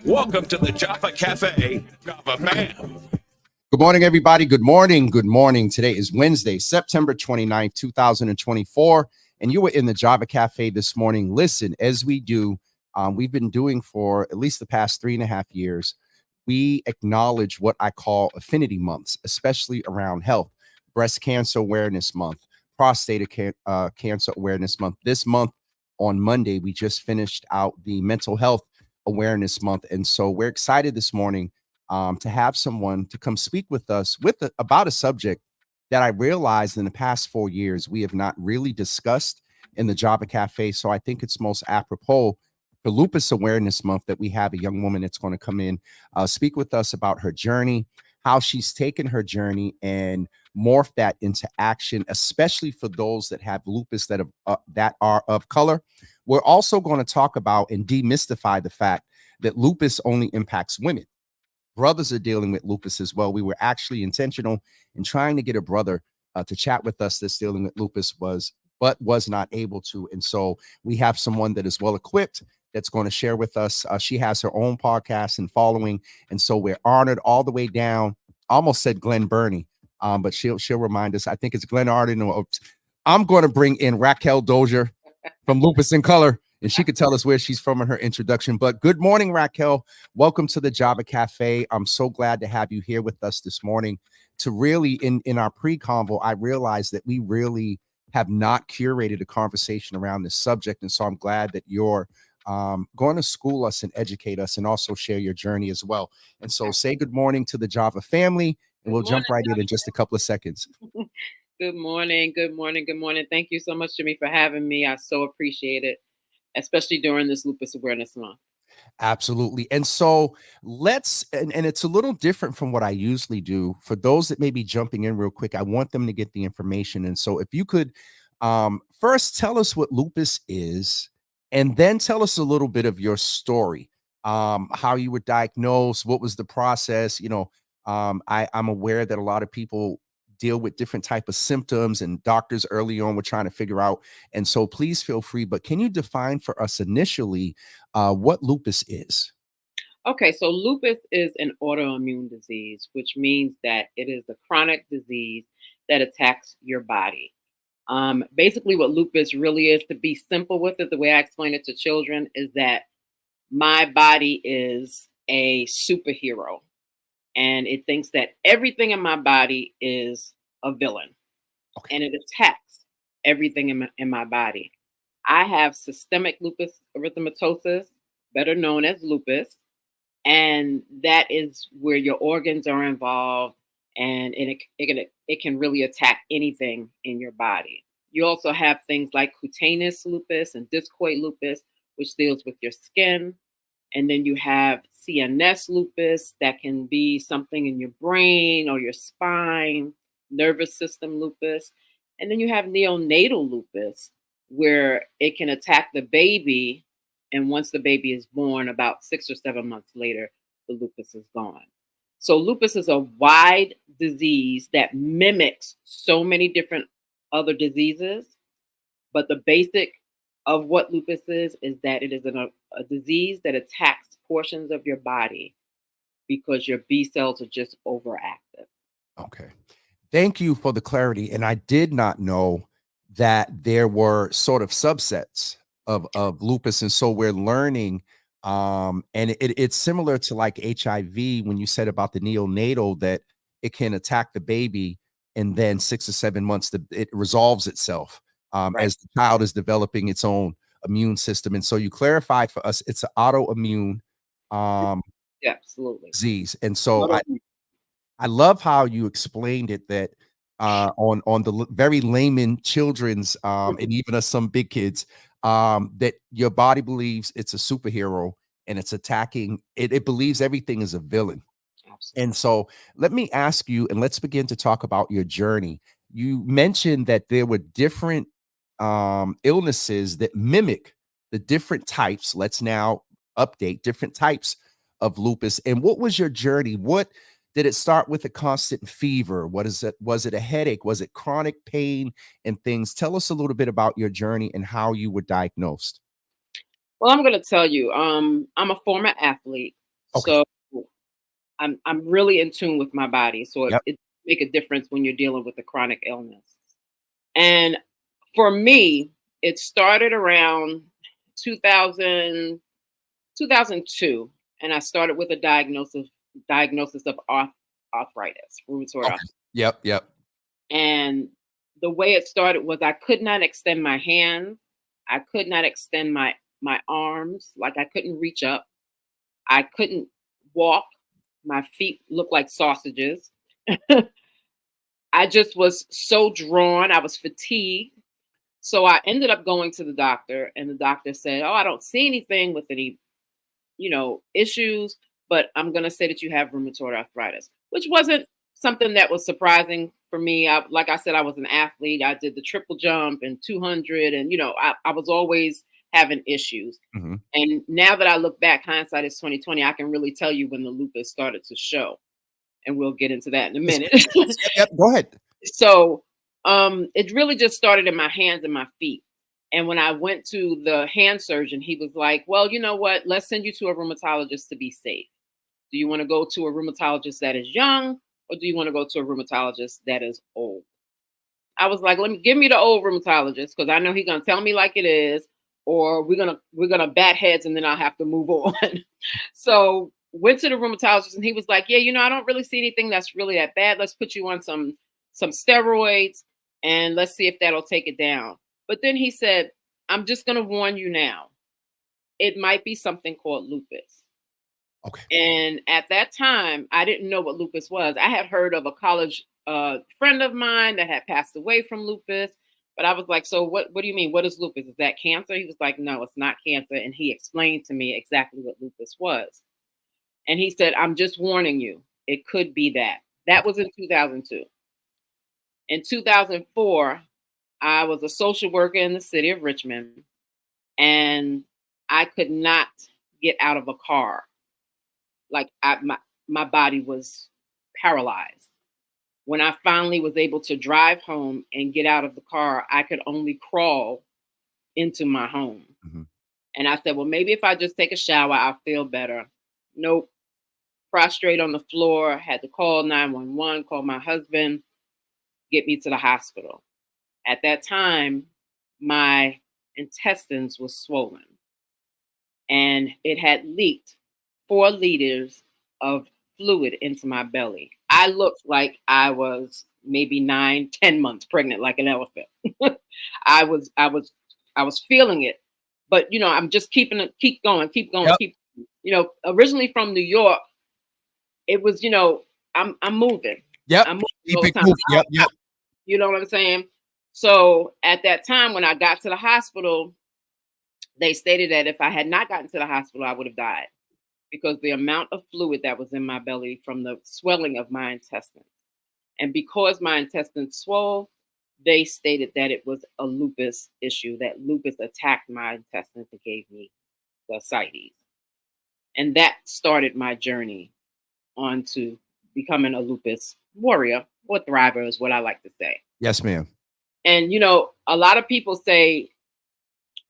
Welcome to the Java Cafe, Java Fam. Good morning, everybody. Good morning. Good morning. Today is Wednesday, September 29th, 2024, and you were in the Java Cafe this morning. Listen, as we do, we've been doing for at least the past 3.5 years, we acknowledge what I call affinity months, especially around health. Breast Cancer Awareness Month, Prostate Cancer Awareness Month. This month on Monday, we just finished out the Mental Health Awareness Month. And so we're excited this morning to have someone to come speak with us about a subject that I realized in the past 4 years we have not really discussed in the Java Cafe. So I think it's most apropos for Lupus Awareness Month that we have a young woman that's going to come in, speak with us about her journey, how she's taken her journey and morphed that into action, especially for those that have lupus that are of color. We're also going to talk about and demystify the fact that lupus only impacts women. Brothers are dealing with lupus as well. We were actually intentional in trying to get a brother to chat with us that's dealing with lupus, but was not able to. And so we have someone that is well equipped that's going to share with us. She has her own podcast and following. And so we're honored all the way down. Almost said Glenn Burney, but she'll remind us. I think it's Glenn Arden. I'm going to bring in Racquel Dozier from Lupus In Color, and she could tell us where she's from in her introduction. But good morning, Racquel. Welcome to the Java Cafe. I'm so glad to have you here with us this morning. To really, in our pre-convo, I realized that we really have not curated a conversation around this subject. And so I'm glad that you're going to school us and educate us and also share your journey as well. And so say good morning to the Java family, and we'll jump right in just a couple of seconds. Good morning. Good morning. Good morning. Thank you so much, Jimmy, for having me. I so appreciate it, especially during this Lupus Awareness Month. Absolutely. And so and it's a little different from what I usually do. For those that may be jumping in real quick, I want them to get the information. And so if you could first tell us what lupus is, and then tell us a little bit of your story, how you were diagnosed, what was the process. I'm aware that a lot of people deal with different type of symptoms, and doctors early on were trying to figure out. And so please feel free, but can you define for us initially what lupus is? Okay, so lupus is an autoimmune disease, which means that it is a chronic disease that attacks your body. Basically what lupus really is, to be simple with it, the way I explain it to children is that my body is a superhero. And it thinks that everything in my body is a villain. Okay. And it attacks everything in my body. I have systemic lupus erythematosus, better known as lupus. And that is where your organs are involved. And it can really attack anything in your body. You also have things like cutaneous lupus and discoid lupus, which deals with your skin. And then you have CNS lupus, that can be something in your brain or your spine, nervous system lupus. And then you have neonatal lupus, where it can attack the baby. And once the baby is born, about 6 or 7 months later, the lupus is gone. So lupus is a wide disease that mimics so many different other diseases. But the basic of what lupus is that it is a disease that attacks portions of your body because your B cells are just overactive. Okay. Thank you for the clarity. And I did not know that there were sort of subsets of lupus. And so we're learning, and it's similar to like HIV when you said about the neonatal, that it can attack the baby and then 6 or 7 months, it resolves itself. Right. As the child is developing its own immune system. And so you clarified for us, it's an autoimmune Yeah, absolutely. disease. And so I love how you explained it, that on the very layman children's and even us some big kids, that your body believes it's a superhero and it's attacking it believes everything is a villain. Absolutely. And so let me ask you, and let's begin to talk about your journey. You mentioned that there were different illnesses that mimic the different types. Let's now update different types of lupus. And what was your journey? What did it start with? A constant fever? What is it? Was it a headache? Was it chronic pain and things? Tell us a little bit about your journey and how you were diagnosed. Well, I'm going to tell you, I'm a former athlete, Okay. so I'm really in tune with my body. So Yep. it make a difference when you're dealing with a chronic illness. And for me, it started around 2000, 2002, and I started with a diagnosis of arthritis, rheumatoid Okay. arthritis. Yep. Yep. And the way it started was I could not extend my hands. I could not extend my arms. Like I couldn't reach up. I couldn't walk. My feet looked like sausages. I just was so drawn. I was fatigued. So I ended up going to the doctor, and the doctor said, "Oh, I don't see anything with any, issues, but I'm going to say that you have rheumatoid arthritis," which wasn't something that was surprising for me. Like I said, I was an athlete. I did the triple jump and 200, and I was always having issues. Mhm. And now that I look back, hindsight is 2020. I can really tell you when the lupus started to show, and we'll get into that in a minute. Yep. Yep. Go ahead. So it really just started in my hands and my feet. And when I went to the hand surgeon, he was like, "Well, you know what? Let's send you to a rheumatologist to be safe. Do you want to go to a rheumatologist that is young, or do you want to go to a rheumatologist that is old?" I was like, give me the old rheumatologist, because I know he's gonna tell me like it is, or we're gonna bat heads and then I'll have to move on. So went to the rheumatologist, and he was like, "Yeah, I don't really see anything that's really that bad. Let's put you on some steroids and let's see if that'll take it down." But then he said, "I'm just gonna warn you now. It might be something called lupus." Okay. And at that time, I didn't know what lupus was. I had heard of a college friend of mine that had passed away from lupus, but I was like, "So what do you mean? What is lupus? Is that cancer?" He was like, "No, it's not cancer." And he explained to me exactly what lupus was. And he said, "I'm just warning you. It could be that." That was in 2002. In 2004, I was a social worker in the city of Richmond, and I could not get out of a car. Like my body was paralyzed. When I finally was able to drive home and get out of the car, I could only crawl into my home. Mhm. And I said, "Well, maybe if I just take a shower, I'll feel better." Nope. Prostrate on the floor, had to call 911, call my husband, get me to the hospital. At that time, my intestines were swollen, and it had leaked 4 liters of fluid into my belly. I looked like I was maybe 9, 10 months pregnant, like an elephant. I was, I was, I was feeling it, but I'm just keep going, Yep. Originally from New York, it was, I'm moving. Yep. I'm moving Keep all the it time. moving. Yep. Yep. You know what I'm saying? So at that time, when I got to the hospital, they stated that if I had not gotten to the hospital, I would have died, because the amount of fluid that was in my belly from the swelling of my intestines. And because my intestines swole, they stated that it was a lupus issue, that lupus attacked my intestines and gave me the ascites. And that started my journey on to becoming a lupus warrior, or thriver is what I like to say. Yes, ma'am. And a lot of people say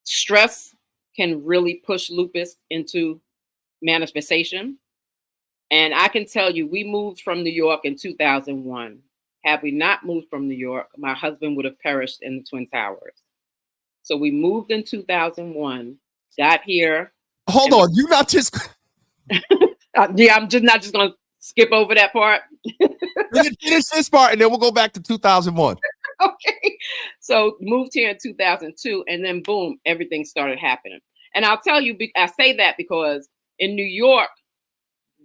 stress can really push lupus into manifestation. And I can tell you, we moved from New York in 2001. Had we not moved from New York, my husband would have perished in the Twin Towers. So we moved in 2001, got here. Hold on. You not just Yeah, I'm just not just going to skip over that part. finish this part and then we'll go back to 2001. Okay. So moved here in 2002, and then boom, everything started happening. And I'll tell you, I say that because in New York,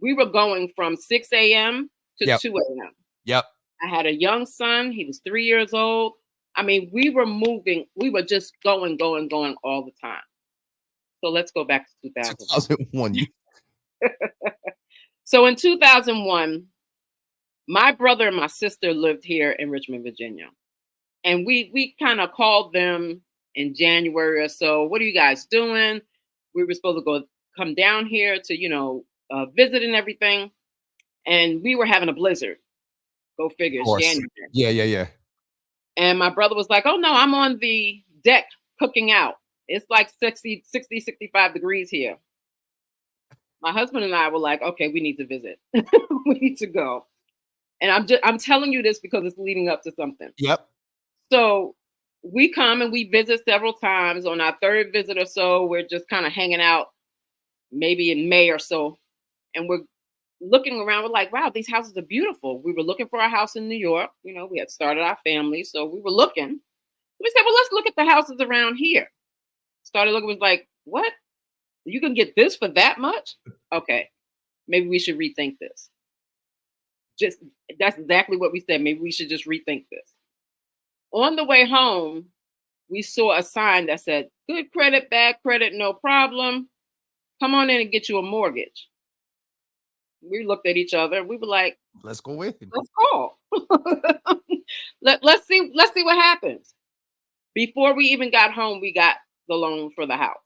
we were going from 6 a.m. to Yep. 2 a.m. Yep. I had a young son. He was 3 years old. I mean, we were moving. We were just going all the time. So let's go back to 2001. 2001. So in 2001, my brother and my sister lived here in Richmond, Virginia. And we kind of called them in January or so. What are you guys doing? We were supposed to come down here to, visit and everything. And we were having a blizzard. Go figure, it's January. Yeah. And my brother was like, oh no, I'm on the deck cooking out. It's like 60, 65 degrees here. My husband and I were like, okay, we need to visit. We need to go. And I'm telling you this because it's leading up to something. Yep. So we come and we visit several times. On our third visit or so, we're just kind of hanging out, maybe in May or so. And we're looking around. We're like, wow, these houses are beautiful. We were looking for a house in New York. We had started our family. So we were looking. We said, well, let's look at the houses around here. Started looking, was like, what? You can get this for that much? Okay. Maybe we should rethink this. That's exactly what we said. Maybe we should just rethink this. On the way home, we saw a sign that said, good credit, bad credit, no problem. Come on in and get you a mortgage. We looked at each other. We were like, let's go with it. Let's call. Let's see what happens. Before we even got home, we got the loan for the house.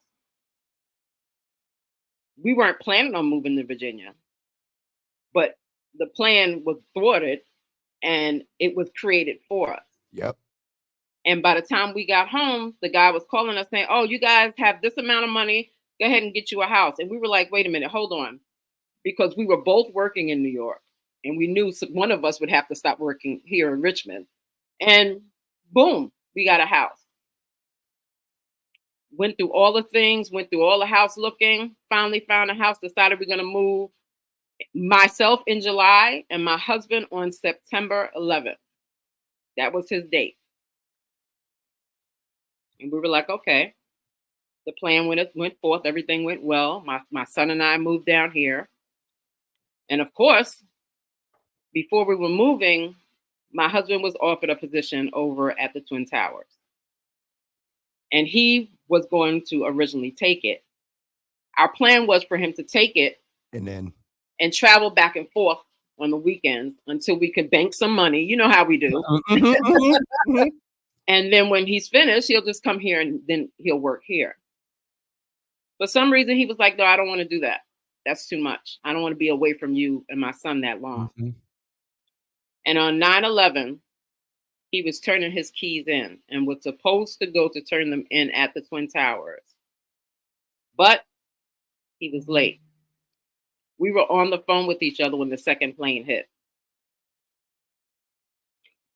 We weren't planning on moving to Virginia, but the plan was thwarted and it was created for us. Yep. And by the time we got home, the guy was calling us saying, oh, you guys have this amount of money. Go ahead and get you a house. And we were like, wait a minute, hold on. Because we were both working in New York and we knew one of us would have to stop working here in Richmond. And boom, we got a house. Went through all the things, went through all the house looking, finally found a house, decided we're going to move. Myself in July and my husband on September 11th. That was his date. And we were like, okay. The plan went forth. Everything went well. My son and I moved down here. And of course, before we were moving, my husband was offered a position over at the Twin Towers. And he was going to originally take it. Our plan was for him to take it and travel back and forth on the weekends until we could bank some money. You know how we do. And then when he's finished, he'll just come here and then he'll work here. For some reason, he was like, no, I don't want to do that. That's too much. I don't want to be away from you and my son that long. Mm-hmm. And on 9/11, he was turning his keys in and was supposed to go to turn them in at the Twin Towers. But he was late. We were on the phone with each other when the second plane hit.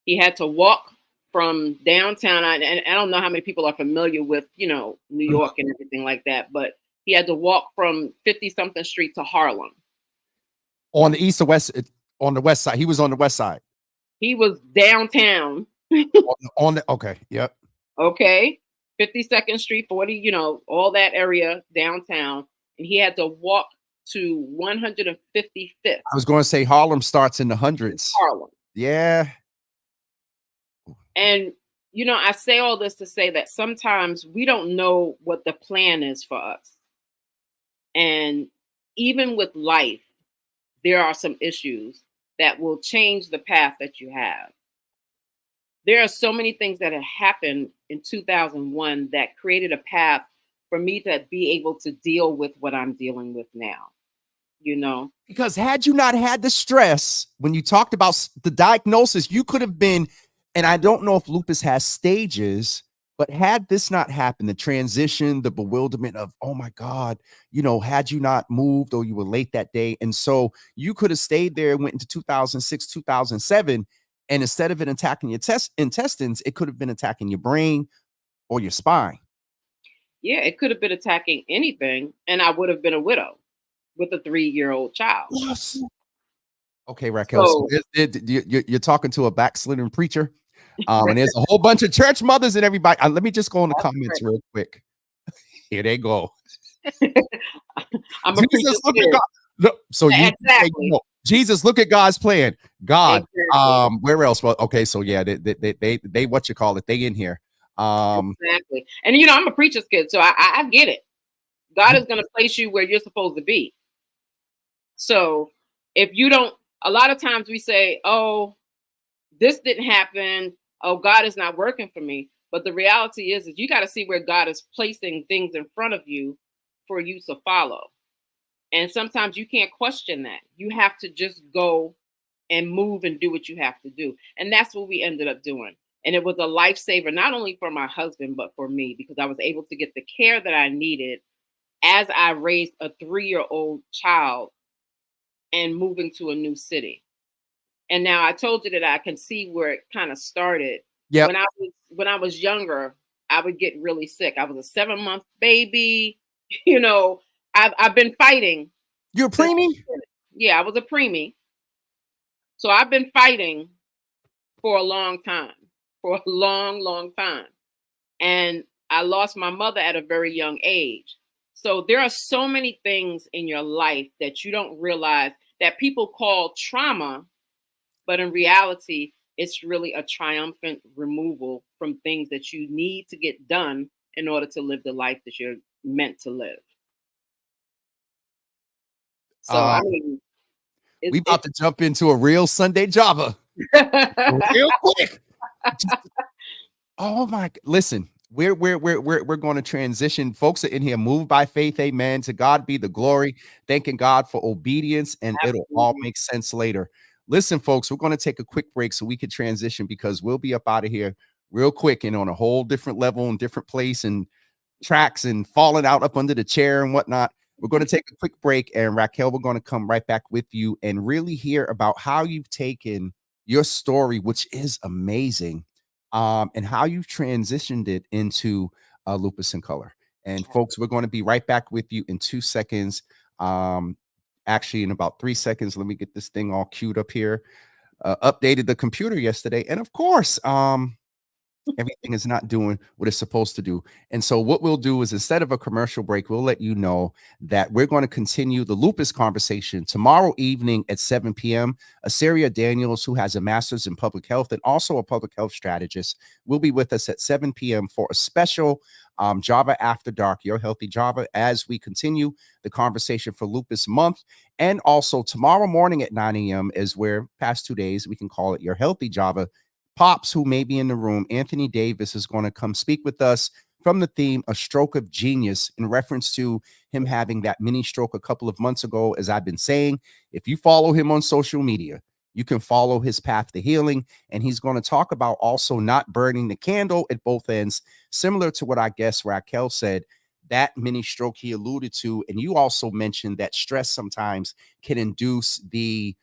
He had to walk from downtown. And I don't know how many people are familiar with, New York and everything like that, but he had to walk from 50-something street to Harlem. On the east or west, on the west side. He was on the west side. He was downtown. Okay. Yep. Okay. 52nd Street, 40, all that area downtown. And he had to walk to 155th. I was going to say Harlem starts in the hundreds. Harlem. Yeah. And, I say all this to say that sometimes we don't know what the plan is for us. And even with life, there are some issues that will change the path that you have. There are so many things that have happened in 2001 that created a path for me to be able to deal with what I'm dealing with now, Because had you not had the stress, when you talked about the diagnosis, you could have been, and I don't know if lupus has stages, but had this not happened, the transition, the bewilderment of, oh my God, had you not moved or you were late that day. And so you could have stayed there, went into 2006, 2007. And instead of it attacking your intestines, it could have been attacking your brain or your spine. Yeah, it could have been attacking anything. And I would have been a widow with a 3-year-old child. Yes. Okay, Racquel. So you're talking to a backslidden preacher. And there's a whole bunch of church mothers and everybody. Let me just go in the That's comments right. real quick. Here they go. I'm a preacher's Jesus, look at kid. God. Look, so you say, Exactly. no, Jesus, look at God's plan. God, Exactly. where else? Well, okay, so yeah, they what you call it? They in here. Exactly. And you know, I'm a preacher's kid, so I get it. God is going to place you where you're supposed to be. So if you don't, a lot of times we say, oh, this didn't happen. Oh, God is not working for me. But the reality is you got to see where God is placing things in front of you for you to follow. And sometimes you can't question that. You have to just go and move and do what you have to do. And that's what we ended up doing. And it was a lifesaver, not only for my husband, but for me, because I was able to get the care that I needed as I raised a 3-year-old child and moving to a new city. And now I told you that I can see where it kind of started. Yep. When I was younger, I would get really sick. I was a 7-month baby. You know, I've been fighting. You're a preemie? Yeah, I was a preemie. So I've been fighting for a long time, for a long, long time. And I lost my mother at a very young age. So there are so many things in your life that you don't realize that people call trauma, but in reality, it's really a triumphant removal from things that you need to get done in order to live the life that you're meant to live. So, I mean, we about to jump into a real Sunday Java. Real quick. Oh my, listen, we're going to transition. Folks are in here moved by faith. Amen. To God be the glory. Thanking God for obedience, and it'll all make sense later. Listen, folks, we're going to take a quick break so we can transition, because we'll be up out of here real quick and on a whole different level and different place and tracks and falling out up under the chair and whatnot. We're going to take a quick break, and Racquel, we're going to come right back with you and really hear about how you've taken your story, which is amazing, and how you've transitioned it into Lupus in Color. And folks, we're going to be right back with you in 2 seconds. Actually, in about 3 seconds. Let me get this thing all queued up here. Updated the computer yesterday, and of course, everything is not doing what it's supposed to do. And so what we'll do is, instead of a commercial break, we'll let you know that we're going to continue the lupus conversation tomorrow evening at 7 p.m. Asaria Daniels, who has a master's in public health and also a public health strategist, will be with us at 7 p.m. for a special Java After Dark, Your Healthy Java, as we continue the conversation for Lupus Month. And also tomorrow morning at 9 a.m. is where, past 2 days, we can call it Your Healthy Java. Pops, who may be in the room, Anthony Davis, is going to come speak with us from the theme A Stroke of Genius, in reference to him having that mini stroke a couple of months ago. As I've been saying, if you follow him on social media, you can follow his path to healing. And he's going to talk about also not burning the candle at both ends, similar to what our guest Racquel said. That mini stroke he alluded to. And you also mentioned that stress sometimes can induce the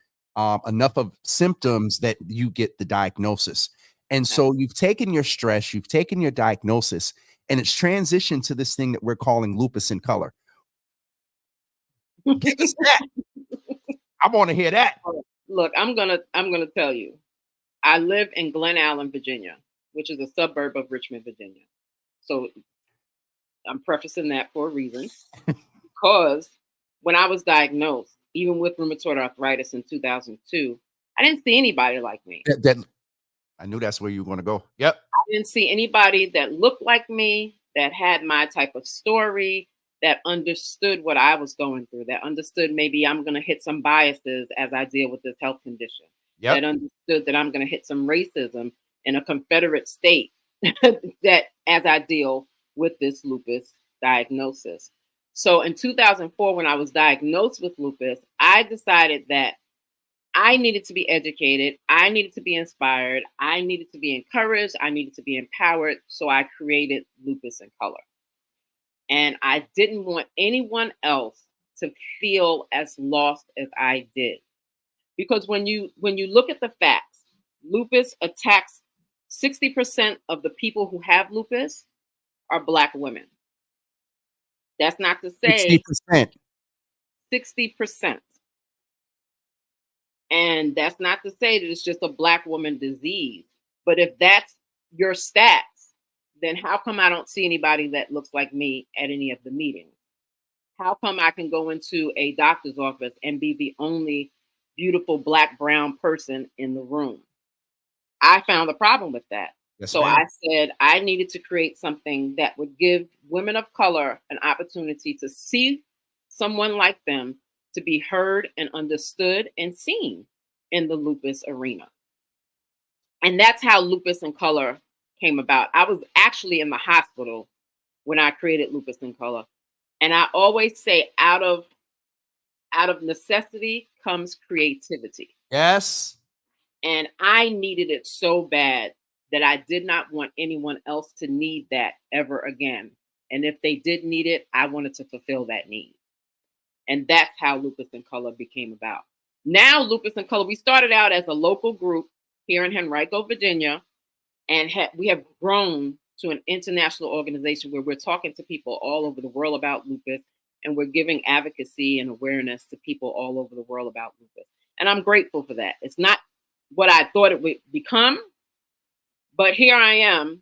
enough of symptoms that you get the diagnosis. And so you've taken your stress, you've taken your diagnosis, and it's transitioned to this thing that we're calling Lupus in Color. Give us that. I want to hear that. Look, I'm gonna tell you. I live in Glen Allen, Virginia, which is a suburb of Richmond, Virginia. So I'm prefacing that for a reason, because when I was diagnosed, even with rheumatoid arthritis in 2002, I didn't see anybody like me. I knew that's where you were going to go. Yep. I didn't see anybody that looked like me, that had my type of story, that understood what I was going through, that understood maybe I'm going to hit some biases as I deal with this health condition, that understood that I'm going to hit some racism in a Confederate state that as I deal with this lupus diagnosis. So in 2004, when I was diagnosed with lupus, I decided that I needed to be educated. I needed to be inspired. I needed to be encouraged. I needed to be empowered. So I created Lupus in Color. And I didn't want anyone else to feel as lost as I did. Because when you look at the facts, lupus attacks 60% of the people who have lupus are Black women. That's not to say 60%. 60%. And that's not to say that it's just a Black woman disease. But if that's your stats, then how come I don't see anybody that looks like me at any of the meetings? How come I can go into a doctor's office and be the only beautiful black brown person in the room? I found a problem with that. Yes, So ma'am. I said I needed to create something that would give women of color an opportunity to see someone like them, to be heard and understood and seen in the lupus arena. And that's how Lupus in Color came about. I was actually in the hospital when I created Lupus in Color. And I always say out of necessity comes creativity. Yes. And I needed it so bad that I did not want anyone else to need that ever again. And if they did need it, I wanted to fulfill that need. And that's how Lupus in Color became about. Now, Lupus in Color, we started out as a local group here in Henrico, Virginia, and we have grown to an international organization where we're talking to people all over the world about lupus, and we're giving advocacy and awareness to people all over the world about lupus. And I'm grateful for that. It's not what I thought it would become, but here I am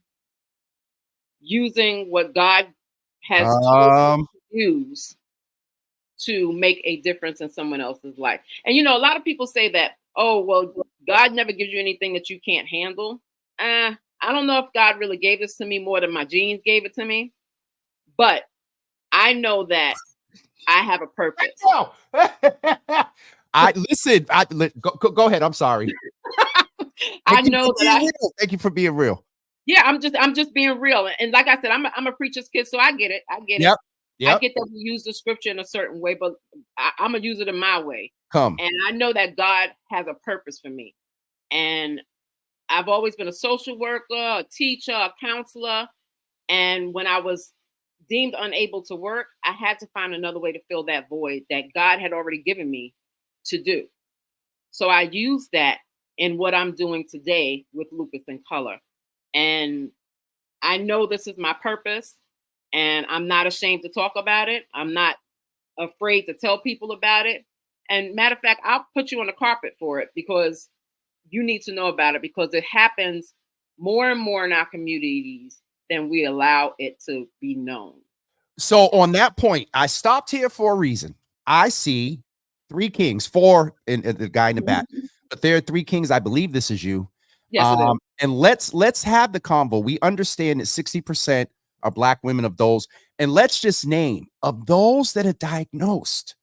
using what God has told me Um, to use to make a difference in someone else's life. And you know, a lot of people say that, oh, well, God never gives you anything that you can't handle. I don't know if God really gave this to me more than my genes gave it to me, but I know that I have a purpose. no. I listen. Go ahead. I'm sorry. I Thank you know for that being real. Thank you for being real. yeah, I'm just being real. And like I said, I'm a preacher's kid, so I get it. I get it. Yep. I Yep. get that we use the scripture in a certain way, but I'm gonna use it in my way. Come. And I know that God has a purpose for me. And I've always been a social worker, a teacher, a counselor. And when I was deemed unable to work, I had to find another way to fill that void that God had already given me to do. So I use that in what I'm doing today with Lupus in Color. And I know this is my purpose, and I'm not ashamed to talk about it. I'm not afraid to tell people about it. And matter of fact, I'll put you on the carpet for it because you need to know about it, because it happens more and more in our communities than we allow it to be known. So on that point, I stopped here for a reason. I see three kings, four, and the guy in the back, but there are three kings. I believe this is you. Yes, it is. And let's have the convo. We understand that 60% are black women of those, and let's just name of those that are diagnosed.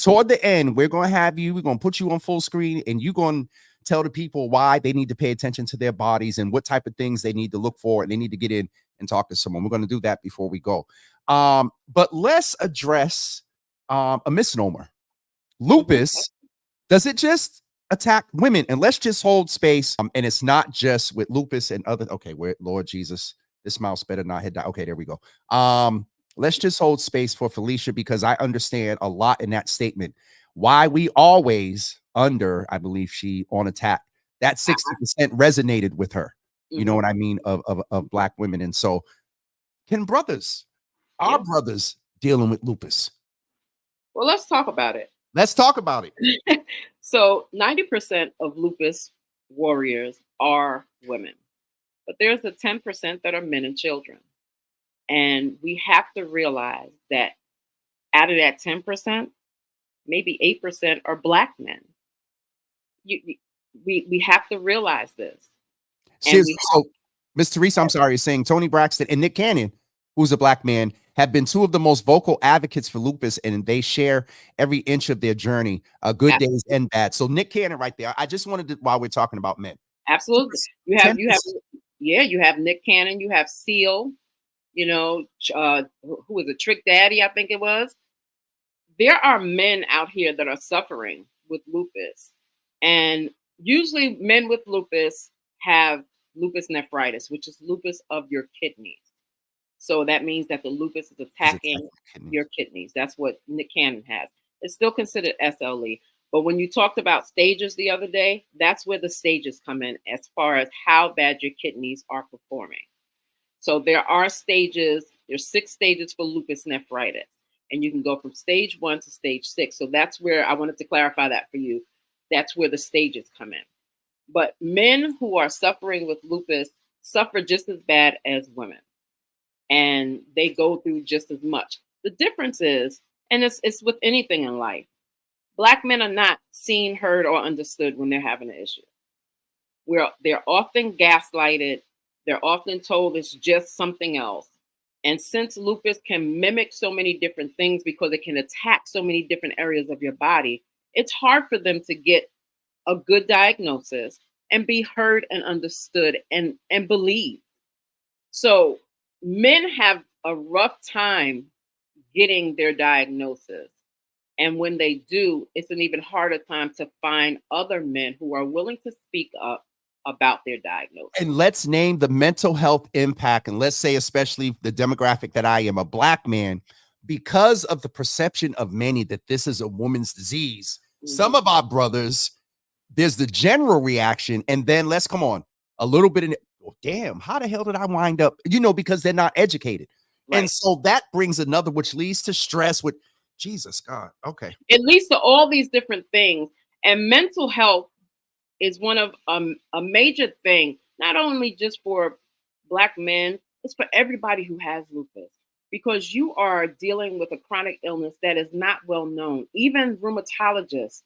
Toward the end, we're going to have you. We're going to put you on full screen, and you're going to tell the people why they need to pay attention to their bodies and what type of things they need to look for, and they need to get in and talk to someone. We're going to do that before we go. But let's address a misnomer. Lupus, does it just attack women? And let's just hold space. And it's not just with lupus and other. Okay, where Lord Jesus, this mouse better not hit that. Okay, there we go. Let's just hold space for Felicia, because I understand a lot in that statement. Why we always under, I believe she on attack. That 60% resonated with her. You know what I mean? Of black women. And so can brothers, our brothers dealing with lupus? Well, let's talk about it. Let's talk about it. So 90% of lupus warriors are women, but there's the 10% that are men and children. And we have to realize that out of that 10%, maybe 8% are black men. We have to realize this. And So Miss Teresa, I'm sorry, is saying Tony Braxton and Nick Cannon, who's a black man, have been two of the most vocal advocates for lupus, and they share every inch of their journey, good days and bad. So Nick Cannon right there. I just wanted to, while we're talking about men. Absolutely. You have Nick Cannon, you have Seal, who was a Trick Daddy, I think it was. There are men out here that are suffering with lupus. And usually men with lupus have lupus nephritis, which is lupus of your kidneys. So that means that the lupus is attacking your kidneys. That's what Nick Cannon has. It's still considered SLE. But when you talked about stages the other day, that's where the stages come in as far as how bad your kidneys are performing. So there are stages. There's 6 stages for lupus nephritis. And you can go from stage 1 to stage 6. So that's where I wanted to clarify that for you. That's where the stages come in. But men who are suffering with lupus suffer just as bad as women, and they go through just as much. The difference is, and it's with anything in life, Black men are not seen, heard, or understood when they're having an issue. They're often gaslighted. They're often told it's just something else. And since lupus can mimic so many different things because it can attack so many different areas of your body, it's hard for them to get a good diagnosis and be heard and understood and believed. So men have a rough time getting their diagnosis. And when they do, it's an even harder time to find other men who are willing to speak up about their diagnosis. And let's name the mental health impact. And let's say, especially the demographic that I am, a Black man, because of the perception of many that this is a woman's disease. Some of our brothers, there's the general reaction. And then let's come on a little bit in it. Oh, damn, how the hell did I wind up? Because they're not educated. Right. And so that brings another, which leads to stress with Jesus God. Okay. It leads to all these different things. And mental health is one of a major thing, not only just for Black men, it's for everybody who has lupus, because you are dealing with a chronic illness that is not well known. Even rheumatologists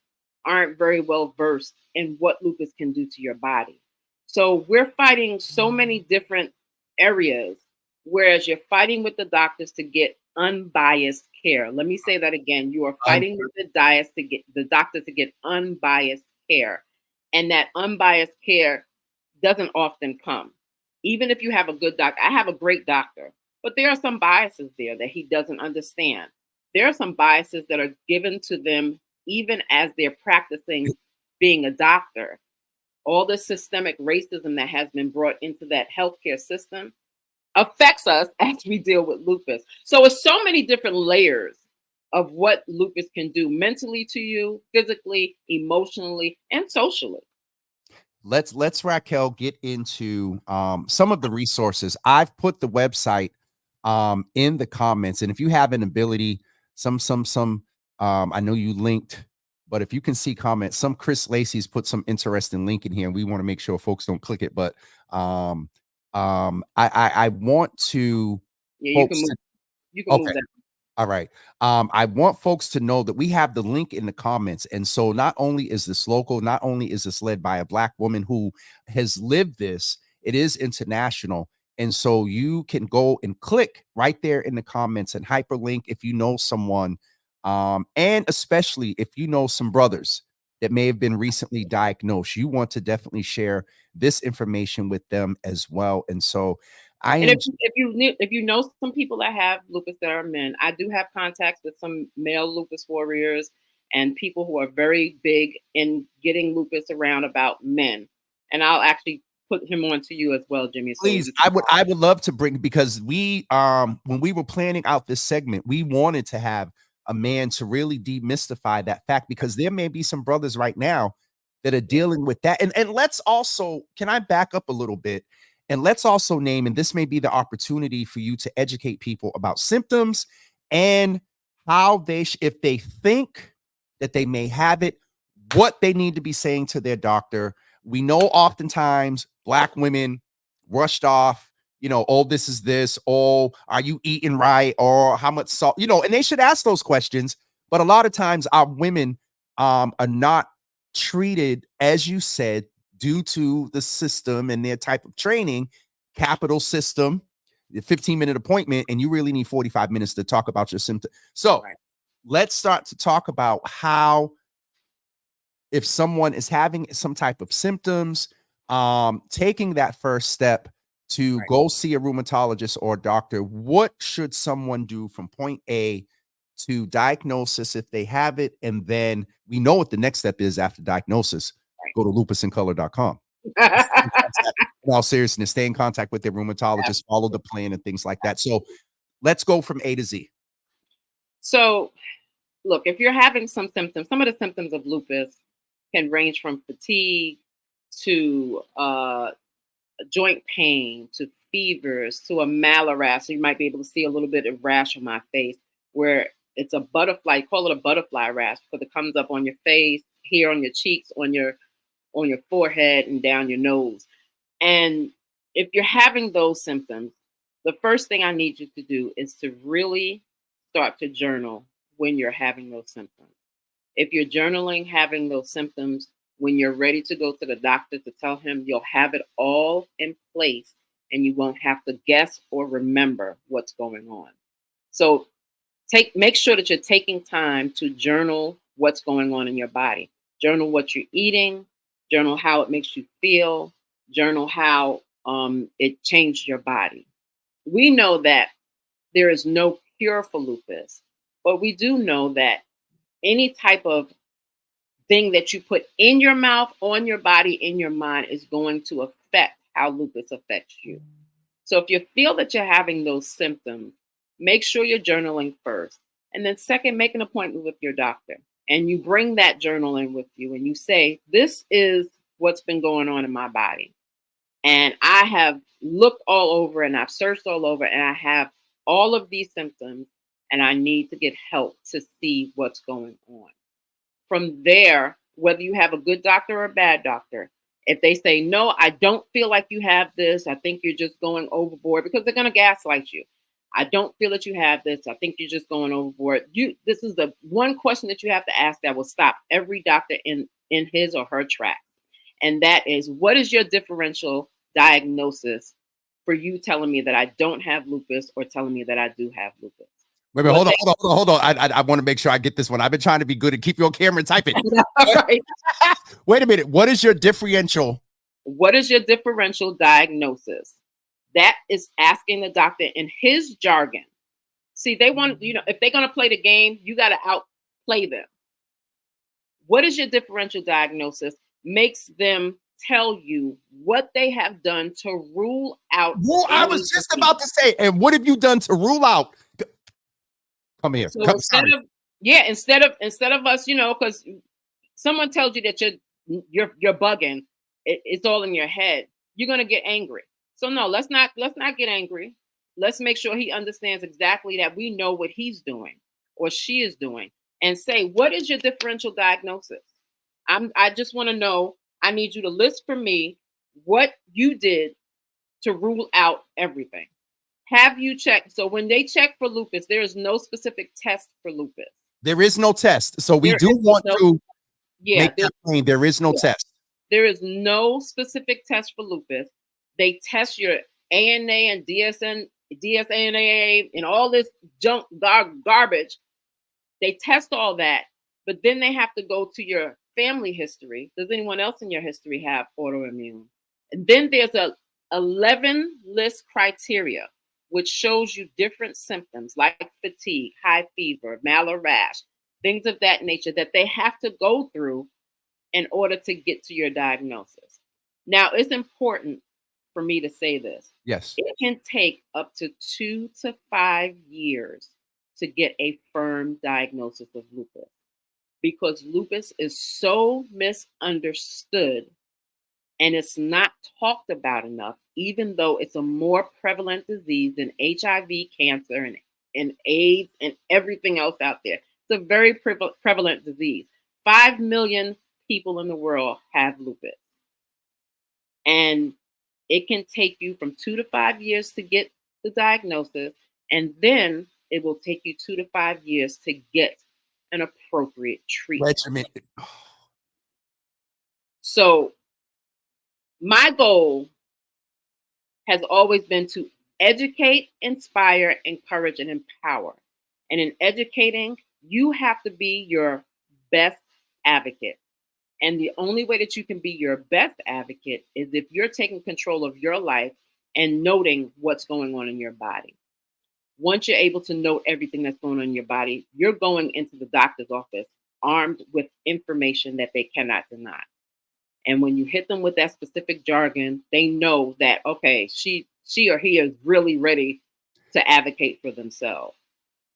aren't very well versed in what lupus can do to your body. So we're fighting so many different areas, whereas you're fighting with the doctors to get unbiased care. Let me say that again. You are fighting with the doctors to get unbiased care. And that unbiased care doesn't often come. Even if you have a good doctor, I have a great doctor, but there are some biases there that he doesn't understand. There are some biases that are given to them even as they're practicing being a doctor. All the systemic racism that has been brought into that healthcare system affects us as we deal with lupus. So it's so many different layers of what lupus can do mentally to you, physically, emotionally, and socially. Let's Racquel get into some of the resources. I've put the website in the comments, and if you have an ability, I know you linked, but if you can see comments, Chris Lacey's put some interesting link in here, and we want to make sure folks don't click it. But I want to. Yeah, you can move. You can move that. All right. I want folks to know that we have the link in the comments. And so not only is this local, not only is this led by a Black woman who has lived this, it is international. And so you can go and click right there in the comments and hyperlink if you know someone, and especially if you know some brothers that may have been recently diagnosed. You want to definitely share this information with them as well. And so if you know some people that have lupus that are men, I do have contacts with some male lupus warriors and people who are very big in getting lupus around about men. And I'll actually put him on to you as well, Jimmy. Please, I would love to bring, because we when we were planning out this segment, we wanted to have a man to really demystify that fact, because there may be some brothers right now that are dealing with that. And let's also, can I back up a little bit? And let's also name, and this may be the opportunity for you to educate people about symptoms and how they, if they think that they may have it, what they need to be saying to their doctor. We know oftentimes Black women rushed off, oh, this is this, oh, are you eating right? Or how much salt, and they should ask those questions. But a lot of times our women are not treated, as you said, due to the system and their type of training, capital system, the 15-minute appointment, and you really need 45 minutes to talk about your symptom. So let's start to talk about how, if someone is having some type of symptoms, taking that first step to go see a rheumatologist or a doctor, what should someone do from point A to diagnosis if they have it? And then we know what the next step is after diagnosis. Go to lupusincolor.com. In all seriousness, stay in contact with their rheumatologist, follow the plan and things like that. So let's go from A to Z. So look, if you're having some symptoms, some of the symptoms of lupus can range from fatigue to joint pain to fevers to a malarash. So you might be able to see a little bit of rash on my face where it's a butterfly, call it a butterfly rash, because it comes up on your face, here on your cheeks, on your on your forehead and down your nose. And if you're having those symptoms, the first thing I need you to do is to really start to journal when you're having those symptoms. If you're journaling, having those symptoms, when you're ready to go to the doctor to tell him, you'll have it all in place and you won't have to guess or remember what's going on. So make sure that you're taking time to journal what's going on in your body. Journal what you're eating, journal how it makes you feel, journal how it changed your body. We know that there is no cure for lupus, but we do know that any type of thing that you put in your mouth, on your body, in your mind is going to affect how lupus affects you. So if you feel that you're having those symptoms, make sure you're journaling first. And then second, make an appointment with your doctor. And you bring that journal in with you and you say, this is what's been going on in my body. And I have looked all over and I've searched all over and I have all of these symptoms and I need to get help to see what's going on. From there, whether you have a good doctor or a bad doctor, if they say, no, I don't feel like you have this, I think you're just going overboard, because they're going to gaslight you. I don't feel that you have this, I think you're just going overboard. This is the one question that you have to ask that will stop every doctor in his or her track. And that is, what is your differential diagnosis for you telling me that I don't have lupus or telling me that I do have lupus? Wait, hold on. I want to make sure I get this one. I've been trying to be good and keep you on camera and type it. Right. Wait a minute. What is your differential? What is your differential diagnosis? That is asking the doctor in his jargon. See, they want, if they're going to play the game, you got to outplay them. What is your differential diagnosis? Makes them tell you what they have done to rule out. Well, I was just about to say, and what have you done to rule out? Come here. So instead of us, because someone tells you that you're bugging, it's all in your head, you're gonna get angry. So no, let's not get angry. Let's make sure he understands exactly that we know what he's doing or she is doing, and say, what is your differential diagnosis? I just want to know. I need you to list for me what you did to rule out everything. Have you checked? So when they check for lupus, there is no specific test for lupus. There is no test. So we do want to make that plain. There is no test. There is no specific test for lupus. They test your ANA and DSANA and all this junk garbage. They test all that, but then they have to go to your family history. Does anyone else in your history have autoimmune? And then there's a 11 list criteria, which shows you different symptoms like fatigue, high fever, mallar rash, things of that nature that they have to go through in order to get to your diagnosis. Now, it's important for me to say this. Yes. It can take up to 2 to 5 years to get a firm diagnosis of lupus, because lupus is so misunderstood and it's not talked about enough, even though it's a more prevalent disease than HIV, cancer, and AIDS, and everything else out there. It's a very prevalent disease. 5 million people in the world have lupus. And it can take you from 2 to 5 years to get the diagnosis, and then it will take you 2 to 5 years to get an appropriate treatment. So my goal has always been to educate, inspire, encourage, and empower. And in educating, you have to be your best advocate. And the only way that you can be your best advocate is if you're taking control of your life and noting what's going on in your body. Once you're able to note everything that's going on in your body, you're going into the doctor's office armed with information that they cannot deny. And when you hit them with that specific jargon, they know that, okay, she or he is really ready to advocate for themselves.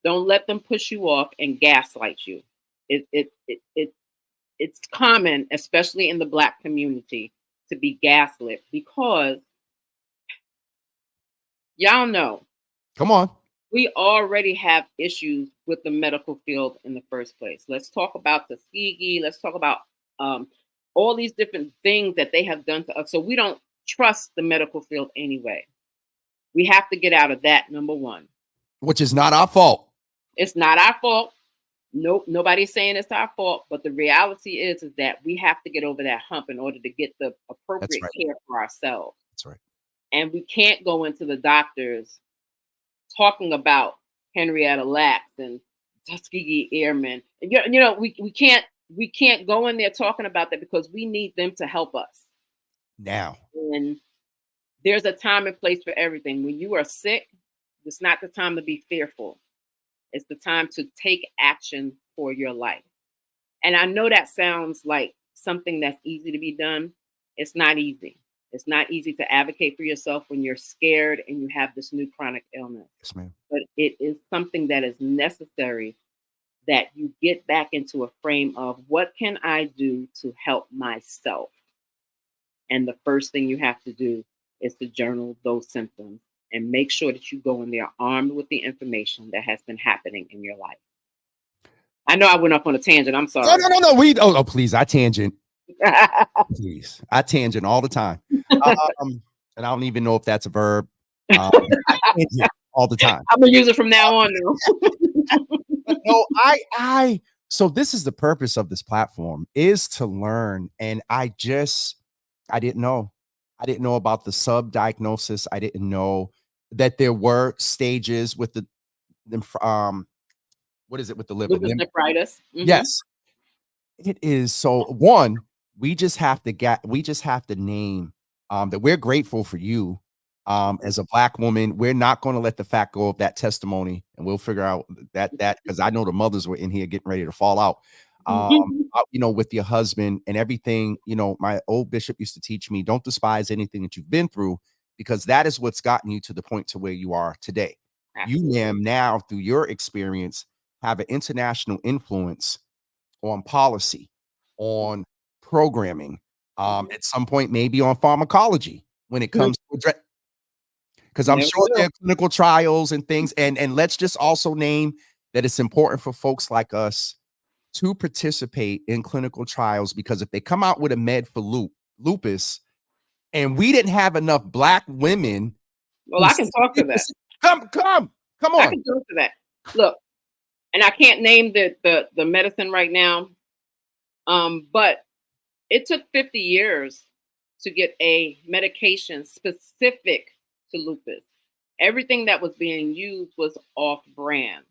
Don't let them push you off and gaslight you. It's common, especially in the Black community, to be gaslit, because y'all know. Come on. We already have issues with the medical field in the first place. Let's talk about Tuskegee. Let's talk about all these different things that they have done to us. So we don't trust the medical field anyway. We have to get out of that, number one. Which is not our fault. It's not our fault. Nope, nobody's saying it's our fault. But the reality is that we have to get over that hump in order to get the appropriate care for ourselves. That's right. And we can't go into the doctors talking about Henrietta Lacks and Tuskegee Airmen. And, you know, we can't go in there talking about that, because we need them to help us. Now. And there's a time and place for everything. When you are sick, it's not the time to be fearful. It's the time to take action for your life. And I know that sounds like something that's easy to be done. It's not easy. It's not easy to advocate for yourself when you're scared and you have this new chronic illness. Yes, ma'am. But it is something that is necessary, that you get back into a frame of, what can I do to help myself? And the first thing you have to do is to journal those symptoms and make sure that you go in there armed with the information that has been happening in your life. I know I went off on a tangent. I'm sorry. No. Please, I tangent. Please, I tangent all the time. And I don't even know if that's a verb. I tangent all the time. I'm gonna use it from now on now. No, so this is the purpose of this platform, is to learn. And I didn't know. I didn't know about the sub-diagnosis. I didn't know that there were stages with the what is it with the liver? Lupus nephritis. Mm-hmm. Yes. It is. So one, we just have to name that we're grateful for you as a Black woman. We're not going to let the fact go of that testimony, and we'll figure out that because I know the mothers were in here getting ready to fall out. You know, with your husband and everything. You know, my old bishop used to teach me, don't despise anything that you've been through, because that is what's gotten you to the point to where you are today. Absolutely. You, ma'am, now through your experience have an international influence on policy, on programming, at some point maybe on pharmacology when it comes to, because I'm sure there are clinical trials and things. And let's just also name that it's important for folks like us to participate in clinical trials, because if they come out with a med for lupus and we didn't have enough Black women. Well, I can talk to that. Come on. I can talk to that. Look, and I can't name the medicine right now, but it took 50 years to get a medication specific to lupus. Everything that was being used was off brand.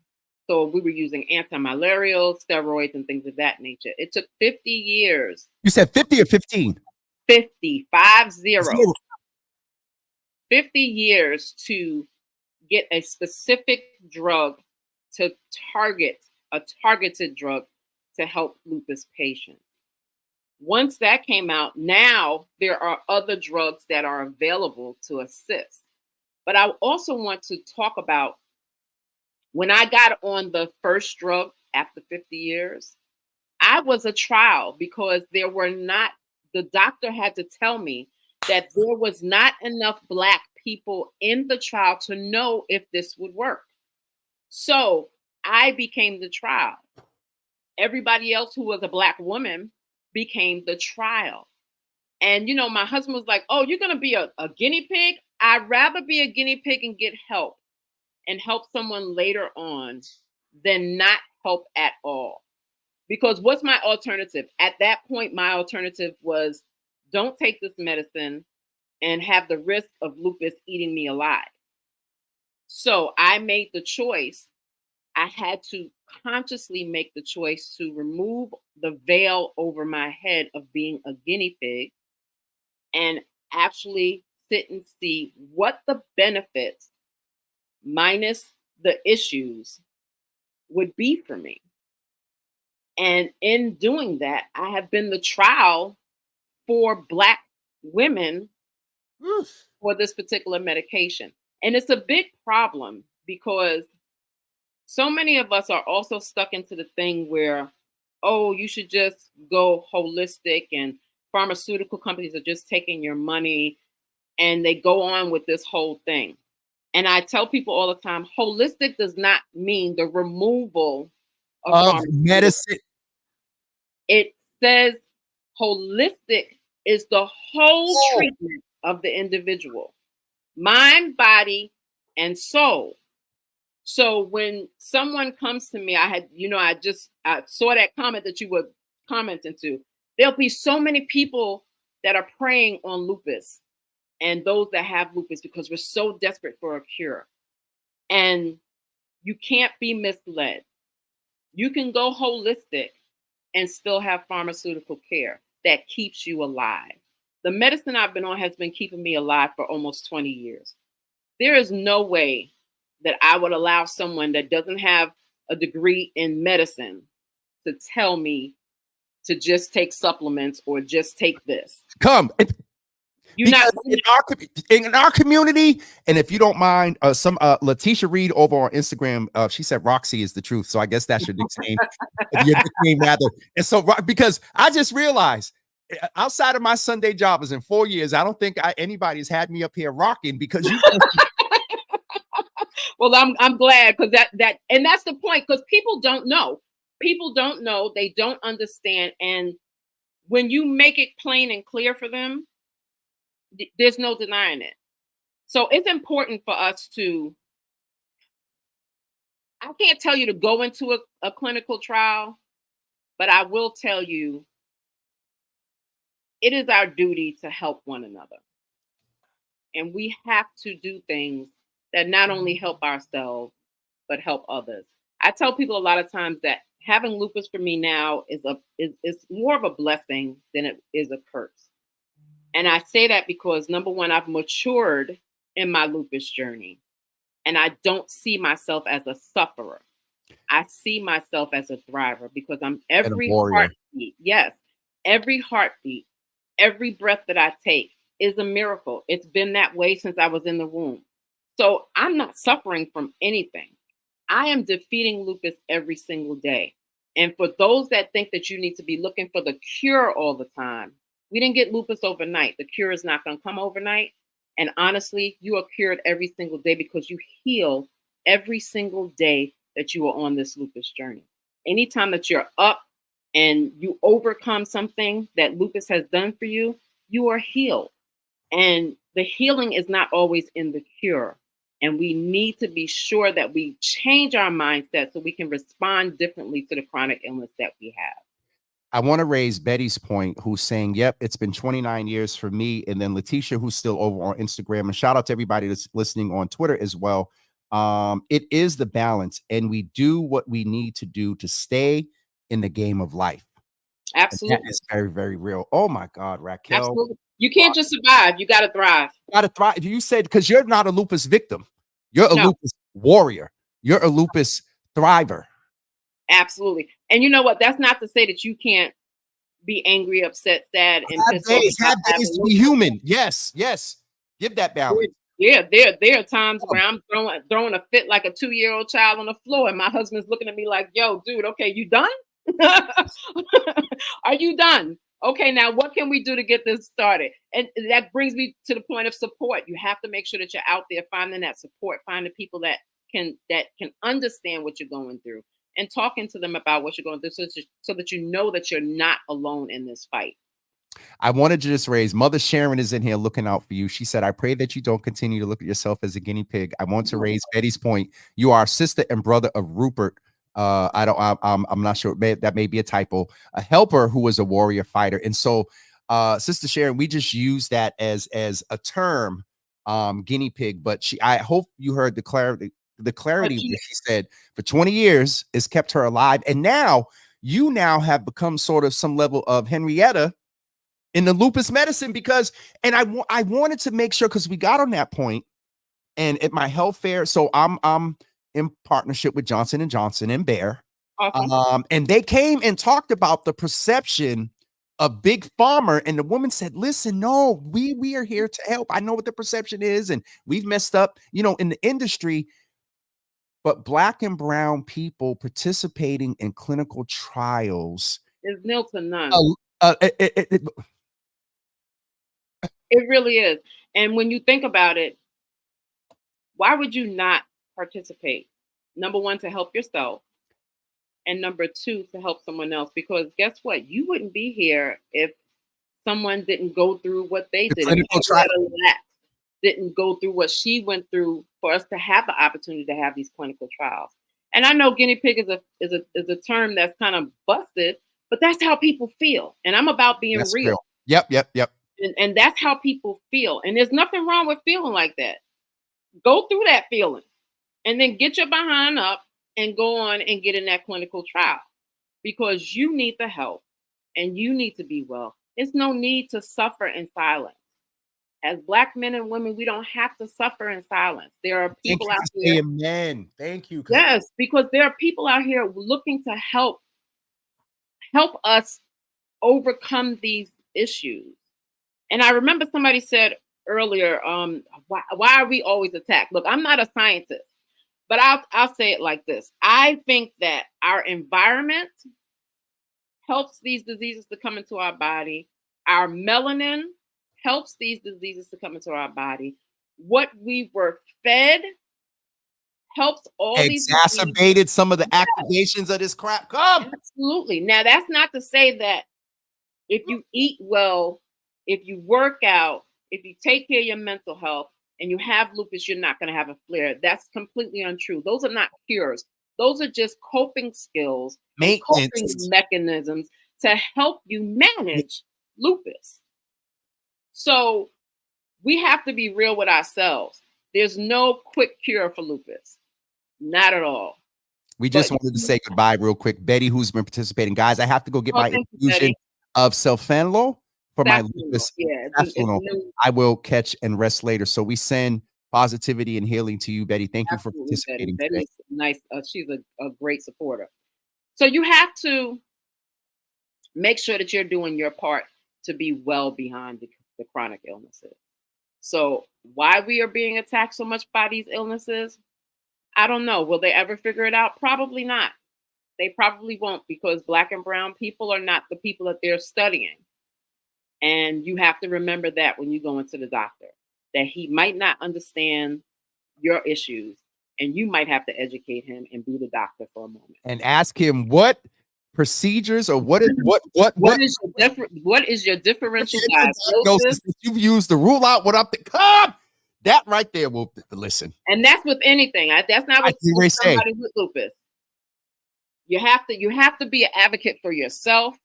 So we were using anti-malarials, steroids, and things of that nature. It took 50 years. You said 50 or 15? 50. 50 years to get a specific drug to a targeted drug to help lupus patients. Once that came out, now there are other drugs that are available to assist. But I also want to talk about when I got on the first drug after 50 years, I was a trial, because the doctor had to tell me that there was not enough Black people in the trial to know if this would work. So I became the trial. Everybody else who was a Black woman became the trial. And, you know, my husband was like, oh, you're going to be a guinea pig? I'd rather be a guinea pig and get help and help someone later on than not help at all. Because what's my alternative? At that point, my alternative was, don't take this medicine and have the risk of lupus eating me alive. So I made the choice. I had to consciously make the choice to remove the veil over my head of being a guinea pig and actually sit and see what the benefits minus the issues would be for me. And in doing that, I have been the trial for Black women for this particular medication. And it's a big problem, because so many of us are also stuck into the thing where, oh, you should just go holistic, and pharmaceutical companies are just taking your money, and they go on with this whole thing. And I tell people all the time, holistic does not mean the removal of medicine. It says Holistic is the whole treatment of the individual, mind, body, and soul. So when someone comes to me, I saw that comment that you were commenting to. There'll be so many people that are preying on lupus and those that have lupus because we're so desperate for a cure. And you can't be misled. You can go holistic and still have pharmaceutical care that keeps you alive. The medicine I've been on has been keeping me alive for almost 20 years. There is no way that I would allow someone that doesn't have a degree in medicine to tell me to just take supplements or just take this. You're not in our community, and if you don't mind, Letitia Reed over on Instagram, she said Roxy is the truth. So I guess that's your nickname, rather. And so because I just realized, outside of my Sunday jobbers in 4 years, I don't think anybody's had me up here rocking because you. Well, I'm glad because that's the point, because people don't know. People don't know. They don't understand, and when you make it plain and clear for them, there's no denying it. So it's important for us to, I can't tell you to go into a clinical trial, but I will tell you it is our duty to help one another. And we have to do things that not only help ourselves, but help others. I tell people a lot of times that having lupus for me now is more of a blessing than it is a curse. And I say that because, number one, I've matured in my lupus journey, and I don't see myself as a sufferer. I see myself as a thriver because I'm every heartbeat. Yes, every heartbeat, every breath that I take is a miracle. It's been that way since I was in the womb. So I'm not suffering from anything. I am defeating lupus every single day. And for those that think that you need to be looking for the cure all the time, we didn't get lupus overnight. The cure is not going to come overnight. And honestly, you are cured every single day because you heal every single day that you are on this lupus journey. Anytime that you're up and you overcome something that lupus has done for you, you are healed. And the healing is not always in the cure. And we need to be sure that we change our mindset so we can respond differently to the chronic illness that we have. I want to raise Betty's point, who's saying, yep, it's been 29 years for me. And then Letitia, who's still over on Instagram. And shout out to everybody that's listening on Twitter as well. It is the balance, and we do what we need to do to stay in the game of life. Absolutely. And that is very, very real. Oh my God, Racquel. Absolutely. You can't just survive. You got to thrive. You got to thrive. You said, because you're not a lupus victim. You're a lupus warrior. You're a lupus thriver. Absolutely. And you know what? That's not to say that you can't be angry, upset, sad, and pissed off. Have days to be human. Yes, yes. Give that balance. Yeah, there are times where I'm throwing a fit like a 2-year-old child on the floor, and my husband's looking at me like, "Yo, dude, okay, you done? Are you done? Okay, now what can we do to get this started?" And that brings me to the point of support. You have to make sure that you're out there finding that support, finding people that can understand what you're going through, and talking to them about what you're going through, so that you know that you're not alone in this fight. I wanted to just raise, Mother Sharon is in here looking out for you. She said, I pray that you don't continue to look at yourself as a guinea pig. I want to raise Betty's point. You are sister and brother of Rupert. I'm not sure, that may be a typo, a helper who was a warrior fighter. And so, Sister Sharon, we just use that as a term, guinea pig, but I hope you heard the clarity where she said for 20 years it's kept her alive. And now you have become sort of some level of Henrietta in the lupus medicine, because, and I wanted to make sure, because we got on that point, and at my health fair, so I'm in partnership with Johnson & Johnson and Bayer. Awesome. And they came and talked about the perception of big pharma, and the woman said, listen, no, we are here to help. I know what the perception is, and we've messed up, in the industry, but Black and brown people participating in clinical trials is nil to none. It really is. And when you think about it, why would you not participate? Number one, to help yourself. And number two, to help someone else. Because guess what? You wouldn't be here if someone didn't go through what they The did. If clinical trial. Henrietta Lacks didn't go through what she went through for us to have the opportunity to have these clinical trials. And I know guinea pig is a term that's kind of busted, but that's how people feel. And I'm about being That's real. real. Yep. And that's how people feel. And there's nothing wrong with feeling like that. Go through that feeling and then get your behind up and go on and get in that clinical trial because you need the help and you need to be well. There's no need to suffer in silence. As Black men and women, we don't have to suffer in silence. There are people out here. Amen. Thank you. Yes, because there are people out here looking to help us overcome these issues. And I remember somebody said earlier, why are we always attacked? Look, I'm not a scientist, but I'll say it like this. I think that our environment helps these diseases to come into our body. Our melanin helps these diseases to come into our body. What we were fed helps all these exacerbated some of the activations of this crap. Come. Absolutely. Now, that's not to say that if you eat well, if you work out, if you take care of your mental health and you have lupus, you're not going to have a flare. That's completely untrue. Those are not cures. Those are just coping skills, coping mechanisms to help you manage lupus. So we have to be real with ourselves. There's no quick cure for lupus. Not at all. We just wanted to say goodbye real quick. Betty, who's been participating. Guys, I have to go get my infusion of Sulfenlo for my lupus. Yeah, I will catch and rest later. So we send positivity and healing to you, Betty. Thank you for participating. Betty's nice. She's a great supporter. So you have to make sure that you're doing your part to be well behind the chronic illnesses. So why we are being attacked so much by these illnesses, I don't know. Will they ever figure it out? Probably not. They probably won't, because Black and brown people are not the people that they're studying. And you have to remember that when you go into the doctor, that he might not understand your issues and you might have to educate him and be the doctor for a moment. And ask him what procedures or what is your differential diagnosis that you've used to rule out what I'm thinking. That right there will listen. And that's with anything. That's not with somebody with lupus. You have to be an advocate for yourself.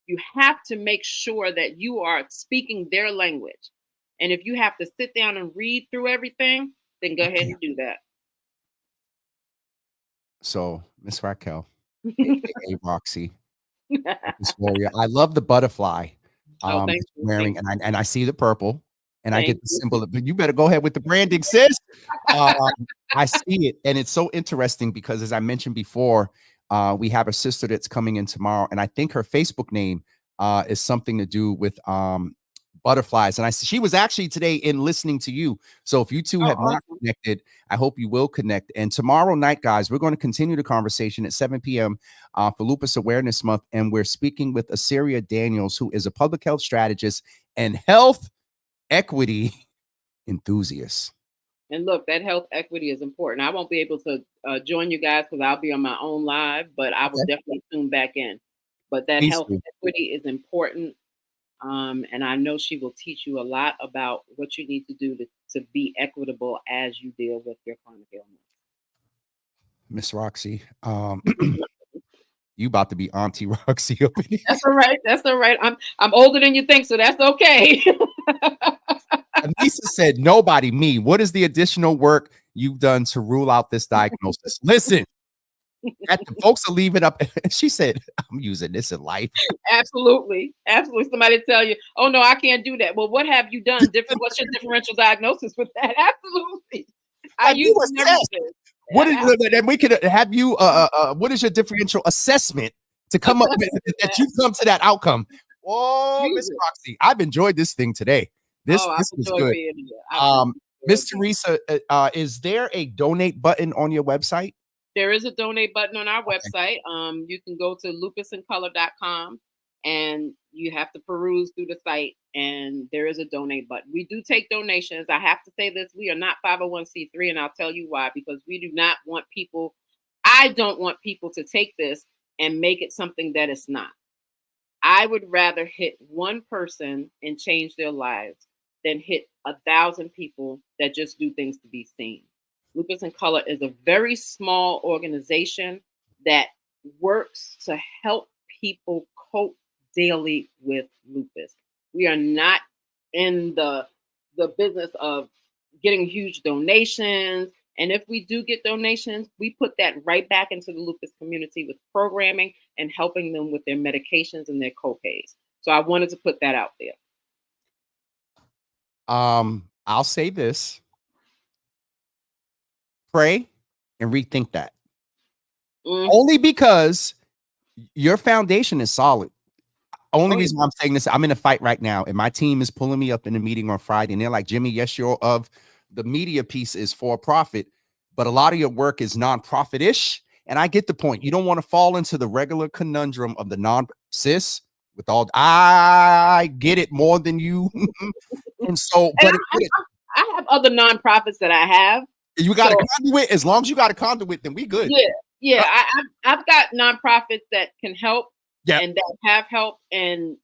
You have to make sure that you are speaking their language. And if you have to sit down and read through everything, then go ahead and do that. So, Miss Racquel, aka Roxy, Miss Warrior, I love the butterfly wearing, and I see the purple. And I get the symbol. But you better go ahead with the branding, sis. I see it. And it's so interesting because, as I mentioned before, we have a sister that's coming in tomorrow. And I think her Facebook name is something to do with butterflies. And she was actually today in listening to you. So if you two have not connected, I hope you will connect. And tomorrow night, guys, we're going to continue the conversation at 7 p.m. For Lupus Awareness Month. And we're speaking with Asiria Daniels, who is a public health strategist and health equity enthusiast. And look, that health equity is important. I won't be able to join you guys because I'll be on my own live, but I will definitely tune back in. But that health equity is important. And I know she will teach you a lot about what you need to do to be equitable as you deal with your chronic illness. Miss Roxy, you about to be Auntie Roxy up in here. That's all right. That's all right. I'm older than you think, so that's okay. Anissa said, nobody, me. What is the additional work you've done to rule out this diagnosis? Listen, folks are leaving up. She said, I'm using this in life. Absolutely. Absolutely. Somebody tell you, oh, no, I can't do that. Well, what have you done? What's your differential diagnosis with that? Absolutely. I use everything. What is, and we could have you, what is your differential assessment to come up with that you come to that outcome? Oh, Miss Roxy, I've enjoyed this thing today. This was good. Miss Teresa, is there a donate button on your website? There is a donate button on our website. You can go to lupusincolor.com and you have to peruse through the site, and there is a donate button. We do take donations. I have to say this, we are not 501c3, and I'll tell you why, because we do not want people, I don't want people to take this and make it something that it's not. I would rather hit one person and change their lives than hit 1,000 people that just do things to be seen. Lupus in Color is a very small organization that works to help people cope daily with lupus. We are not in the business of getting huge donations. And if we do get donations, we put that right back into the lupus community with programming and helping them with their medications and their copays. So I wanted to put that out there. I'll say this. Pray and rethink that. Only because your foundation is solid. Only reason why I'm saying this, I'm in a fight right now, and my team is pulling me up in a meeting on Friday, and they're like, Jimmy, yes, you're of the media piece is for profit, but a lot of your work is nonprofit-ish. And I get the point. You don't want to fall into the regular conundrum of the non-cis with all, I get it more than you. And so, but I have other nonprofits that I have. You got a conduit. As long as you got a conduit, then we good. Yeah. I've got nonprofits that can help and that have helped, and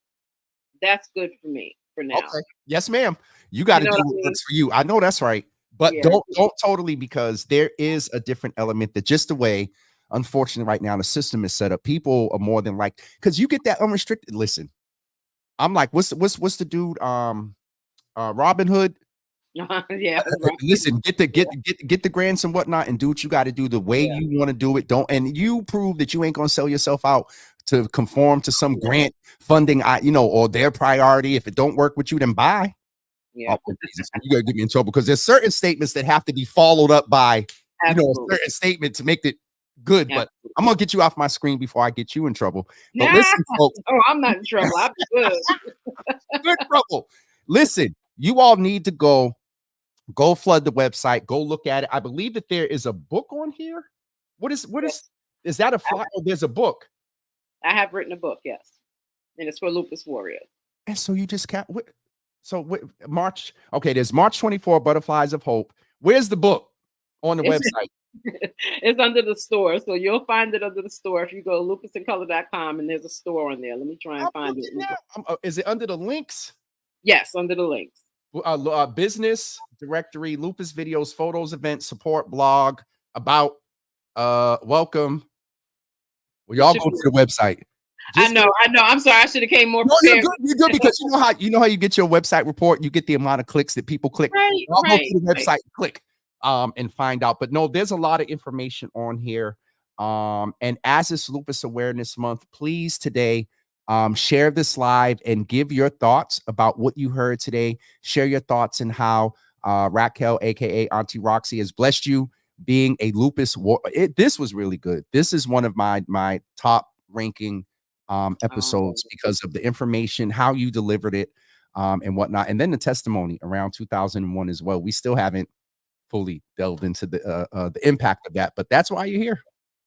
that's good for me for now. Okay. Yes, ma'am. You got to do what works for you. I know that's right. But don't totally, because there is a different element that just the way, unfortunately, right now the system is set up, people are more than like, because you get that unrestricted. Listen, I'm like, what's the dude? Robin Hood. Listen, get the grants and whatnot, and do what you got to do the way you want to do it. Don't, and you prove that you ain't gonna sell yourself out to conform to some grant funding, or their priority. If it don't work with you, then bye. Oh, Jesus, you gotta get me in trouble, because there's certain statements that have to be followed up by a certain statement to make it good. But I'm gonna get you off my screen before I get you in trouble. But listen, folks. Oh, I'm not in trouble. I'm good. Good trouble. Listen, you all need to go flood the website, go look at it. I believe that there is a book on here. What is that a flyer? Oh, there's a book. I have written a book, yes. And it's for Lupus Warriors. And so you just can't March. Okay, there's March 24, Butterflies of Hope. Where's the book on the website? It's under the store. So you'll find it under the store if you go to lupusincolor.com, and there's a store on there. Let me try and find it. Is it under the links? Yes, under the links. Business directory, lupus videos, photos, events, support, blog, about, welcome. Well, y'all go to the website. I know. I'm sorry. I should have came more prepared. You're good, because you know how you get your website report. You get the amount of clicks that people click. I'll go to the website, click, and find out. But no, there's a lot of information on here. And as it's Lupus Awareness Month, please today, share this live and give your thoughts about what you heard today. Share your thoughts and how Racquel, aka Auntie Roxy, has blessed you being a lupus warrior. This was really good. This is one of my top ranking episodes because of the information, how you delivered it, and whatnot, and then the testimony around 2001 as well. We still haven't fully delved into the impact of that, but that's why you're here.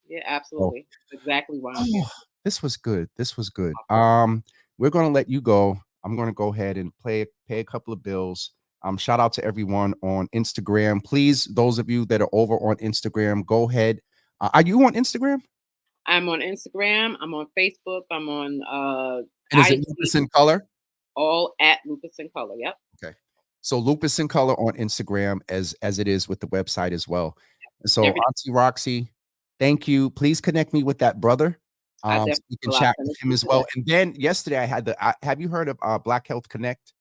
Yeah, absolutely. So, exactly why I'm here. This was good. We're gonna let you go. I'm gonna go ahead and pay a couple of bills. Shout out to everyone on Instagram. Please, those of you that are over on Instagram, go ahead. Are you on Instagram? I'm on Instagram. I'm on Facebook. I'm on and is it Lupus in Color? All at Lupus in Color. Yep. Okay. So Lupus in Color on Instagram, as it is with the website as well. So Auntie Roxy, thank you. Please connect me with that brother. So you can chat with him as well. And then yesterday I had have you heard of Black Health Connect?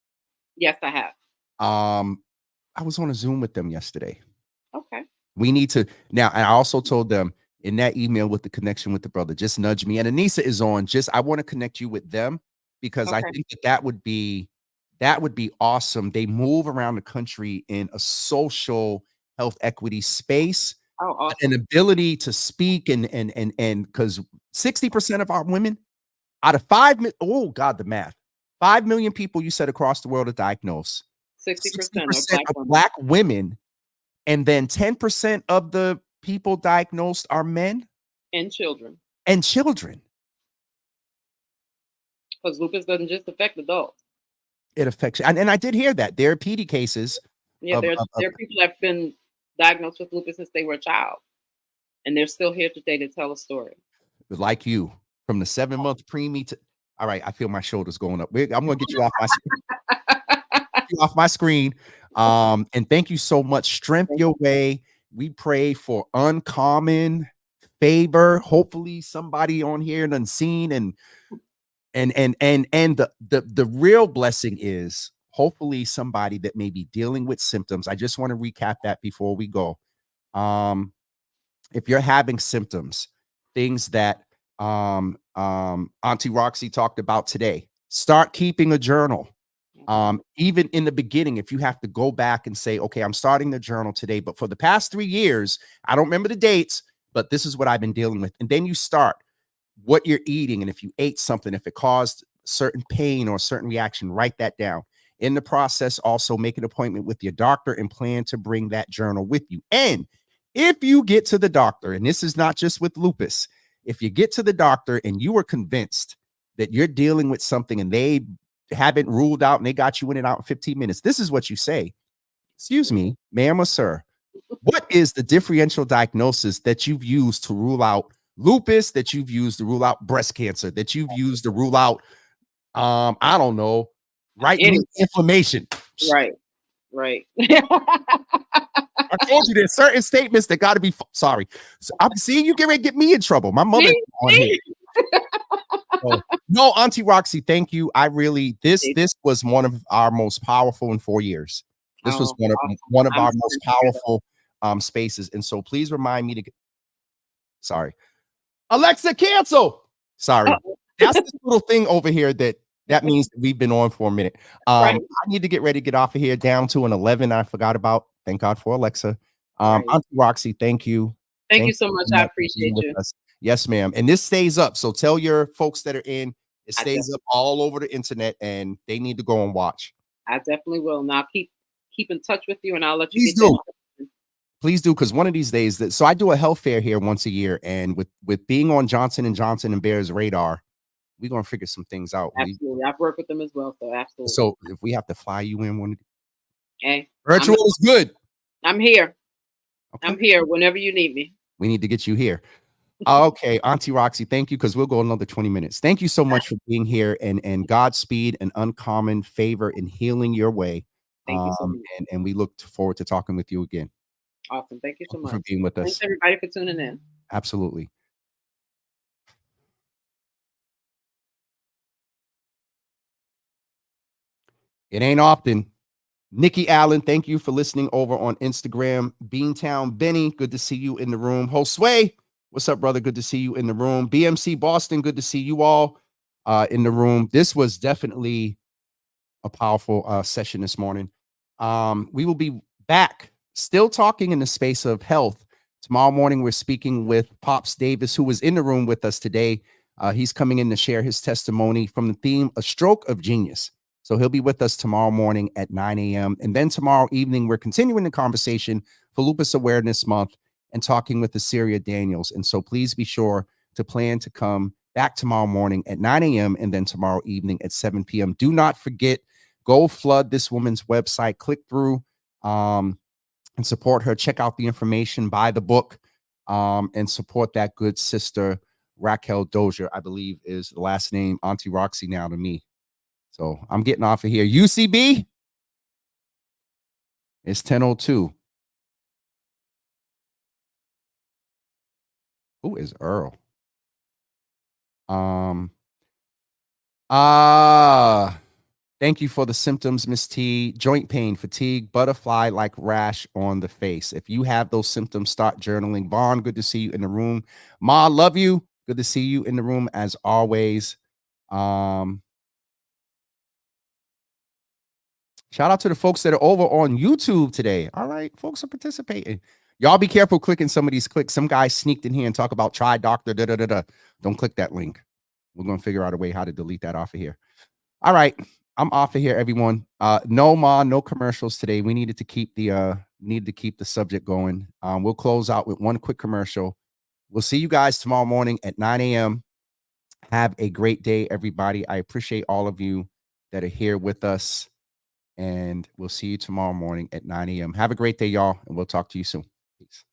Yes, I have. I was on a Zoom with them yesterday. Okay. We need to now, and I also told them in that email with the connection with the brother, just nudge me. And Anissa is on. I want to connect you with them, because I think that would be awesome. They move around the country in a social health equity space. Oh, awesome. An ability to speak and because 60% of our women out of 5 million, oh God, the math, 5 million people you said across the world are diagnosed. 60% of black women, and then 10% of the people diagnosed are men and children. Because lupus doesn't just affect adults. It affects, and I did hear that there are PD cases. Yeah, there are people that have been diagnosed with lupus since they were a child, and they're still here today to tell a story. Like you, from the 7-month preemie to, All right, I feel my shoulders going up. I'm gonna get you off my off my screen. And thank you so much. Strength your way. We pray for uncommon favor. Hopefully, somebody on here done seen and the real blessing is hopefully somebody that may be dealing with symptoms. I just want to recap that before we go. If you're having symptoms, things that Auntie Roxy talked about today, start keeping a journal. Even in the beginning, if you have to go back and say, okay, I'm starting the journal today, but for the past 3 years, I don't remember the dates, but this is what I've been dealing with. And then you start what you're eating. And if you ate something, if it caused certain pain or a certain reaction, write that down. In the process, also make an appointment with your doctor and plan to bring that journal with you. And if you get to the doctor, and this is not just with lupus, if you get to the doctor and you are convinced that you're dealing with something and they haven't ruled out and they got you in and out in 15 minutes, this is what you say. Excuse me, ma'am or sir, what is the differential diagnosis that you've used to rule out lupus, that you've used to rule out breast cancer, that you've used to rule out, I don't know, right knee inflammation? Right. I told you there's certain statements that got to be sorry. So I'm seeing you get me in trouble. My mother on here. So, no, Auntie Roxy, thank you. I really this was one of our most powerful in 4 years. This was one of our most powerful spaces. And so please remind me to sorry. Alexa, cancel. Sorry. That's this little thing over here that means that we've been on for a minute. I need to get ready to get off of here down to an 11 I forgot about. Thank God for Alexa. Auntie Roxy, thank you. Thank you so much. I appreciate you. Yes, ma'am. And this stays up. So tell your folks that are in, it stays up all over the internet and they need to go and watch. I definitely will. And I'll keep in touch with you and I'll let you Please do. Please do, because one of these days so I do a health fair here once a year, and with being on Johnson & Johnson and Bear's radar, we're gonna figure some things out. Absolutely. I've worked with them as well, so absolutely. So if we have to fly you in one, hey, virtual is good. I'm here. Okay. I'm here whenever you need me. We need to get you here. Okay, Auntie Roxy, thank you, because we'll go another 20 minutes. Thank you so much for being here, and Godspeed and uncommon favor in healing your way. Thank you so much. And we look forward to talking with you again. Awesome. Thank you so much for being with us. Thanks everybody for tuning in. Absolutely. It ain't often. Nikki Allen, thank you for listening over on Instagram. Beantown Benny, good to see you in the room. Josue, what's up, brother? Good to see you in the room. BMC Boston, good to see you all in the room. This was definitely a powerful session this morning. We will be back still talking in the space of health. Tomorrow morning, we're speaking with Pops Davis, who was in the room with us today. He's coming in to share his testimony from the theme, A Stroke of Genius. So he'll be with us tomorrow morning at 9 a.m. And then tomorrow evening, we're continuing the conversation for Lupus Awareness Month and talking with Assyria Daniels. And so please be sure to plan to come back tomorrow morning at 9 a.m. and then tomorrow evening at 7 p.m. Do not forget, go flood this woman's website, click through and support her. Check out the information, buy the book, and support that good sister, Racquel Dozier, I believe is the last name, Auntie Roxy now to me. So I'm getting off of here. UCB, it's 10:02. Who is Earl? Thank you for the symptoms, Miss T. Joint pain, fatigue, butterfly-like rash on the face. If you have those symptoms, start journaling. Vaughn, good to see you in the room. Ma, love you. Good to see you in the room as always. Shout out to the folks that are over on YouTube today. All right, folks are participating. Y'all be careful clicking some of these clicks. Some guy sneaked in here and talk about try doctor, Don't click that link. We're going to figure out a way how to delete that off of here. All right, I'm off of here, everyone. No commercials today. We needed to keep the subject going. We'll close out with one quick commercial. We'll see you guys tomorrow morning at 9 a.m. Have a great day, everybody. I appreciate all of you that are here with us. And we'll see you tomorrow morning at 9 a.m. Have a great day, y'all. And we'll talk to you soon. Peace.